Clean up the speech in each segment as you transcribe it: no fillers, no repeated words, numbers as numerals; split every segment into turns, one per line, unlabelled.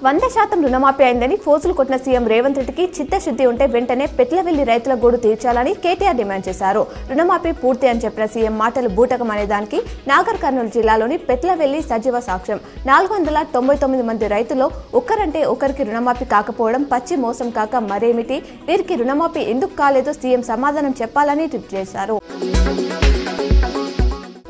100% రుణమాఫీ అయిందని ఫోజులు కొట్టిన సీఎం రేవంత్ రెడ్డికి చిత్తశుద్ధి ఉంటే వెంటనే పెట్లవెల్లి రైతుల గోడు తీర్చాలని కేటీఆర్ డిమాండ్ చేశారు. రుణమాఫీ పూర్తి అని చెప్పిన సీఎం మాటలు బూటకం అనే దానికి నాగర్ కర్నూలు జిల్లాలోని పెట్లవెల్లి సజీవ సాక్ష్యం. 499 మంది రైతుల్లో ఒక్కరంటే ఒకరికి రుణమాఫీ కాకపోవడం పచ్చి మోసం కాక మరేమిటి? వీరికి రుణమాఫీ ఎందుకు కాలేదో సీఎం సమాధానం చెప్పాలని ట్వీట్ చేశారు.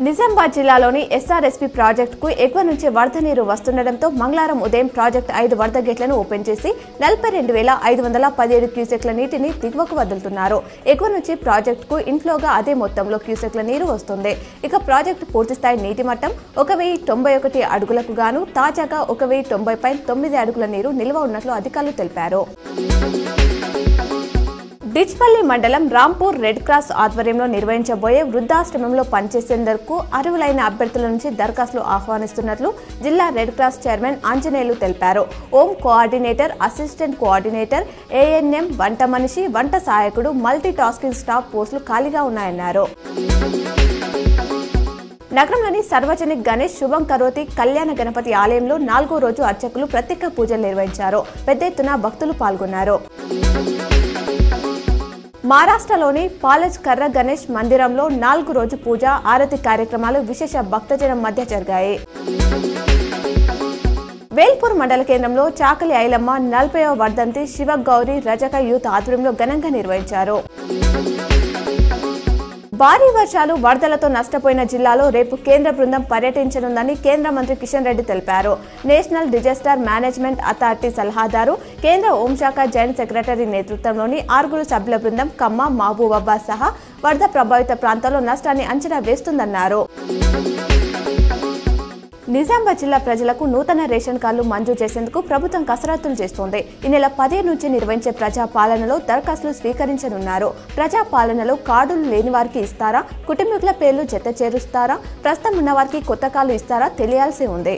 నిజామాబాద్ జిల్లాలోని ఎస్ఆర్ఎస్పీ ప్రాజెక్టుకు ఎగువ నుంచి వరద నీరు వస్తుండటంతో మంగళవారం ఉదయం ప్రాజెక్టు 5 వరద గేట్లను ఓపెన్ చేసి 42,517 క్యూసెక్ల నీటిని దిగువకు వదులుతున్నారు. ఎగువ నుంచి ప్రాజెక్టుకు ఇన్ఫ్లోగా అదే మొత్తంలో క్యూసెక్ల నీరు వస్తుంది. ఇక ప్రాజెక్టు పూర్తిస్థాయి నీటి మట్టం 1091 అడుగులకు గాను తాజాగా 1090.9 అడుగుల నీరు నిల్వ ఉన్నట్లు అధికారులు తెలిపారు. డిచ్పల్లి మండలం రాంపూర్ రెడ్ క్రాస్ ఆధ్వర్యంలో నిర్వహించబోయే వృద్ధాశ్రమంలో పనిచేసేందుకు అర్హులైన అభ్యర్థుల నుంచి దరఖాస్తులు ఆహ్వానిస్తున్నట్లు జిల్లా రెడ్ క్రాస్ చైర్మన్ ఆంజనేయులు తెలిపారు. Home coordinator, assistant coordinator, ANM, వంట మనిషి, వంట సహాయకుడు, మల్టీ టాస్కింగ్ స్టాఫ్ పోస్టులు ఖాళీగా ఉన్నాయన్నారు. నగరంలోని సార్వజనిక్ గణేష్ శుభం కరోతి కళ్యాణ గణపతి ఆలయంలో 4వ రోజు అర్చకులు ప్రత్యేక పూజలు నిర్వహించారు. పెద్ద ఎత్తున భక్తులు పాల్గొన్నారు. మహారాష్ట్రలోని పాలజ్ కర్ర గణేష్ మందిరంలో 4 రోజు పూజ, ఆరతి కార్యక్రమాలు విశేష భక్తజనం మధ్య జరిగాయి. వేల్పూర్ మండల కేంద్రంలో చాకలి ఐలమ్మ 40వ వర్ధంతి శివగౌరి రజక యూత్ ఆధ్వర్యంలో ఘనంగా నిర్వహించారు. భారీ వర్షాలు, వరదలతో నష్టపోయిన జిల్లాలో రేపు కేంద్ర బృందం పర్యటించనుందని కేంద్ర మంత్రి కిషన్ రెడ్డి తెలిపారు. నేషనల్ డిజాస్టర్ మేనేజ్మెంట్ అథారిటీ సలహాదారు, కేంద్ర హోంశాఖ జాయింట్ సెక్రటరీ నేతృత్వంలోని 6 సభ్యుల బృందం ఖమ్మం, మహబూబాబాద్ సహా వరద ప్రభావిత ప్రాంతాల్లో నష్టాన్ని అంచనా వేస్తుందన్నారు. నిజామాబాద్ జిల్లా ప్రజలకు నూతన రేషన్ కార్డులు మంజూరు చేసేందుకు ప్రభుత్వం కసరత్తులు చేస్తోంది. ఈ నెల 15 నుంచి నిర్వహించే ప్రజాపాలనలో దరఖాస్తులు స్వీకరించనున్నారు. ప్రజాపాలనలో కార్డులు లేని వారికి ఇస్తారా, కుటుంబీకుల పేర్లు జత చేరుస్తారా, ప్రస్తుతం ఉన్న వారికి కొత్త కార్డులు ఇస్తారా తెలియాల్సి ఉంది.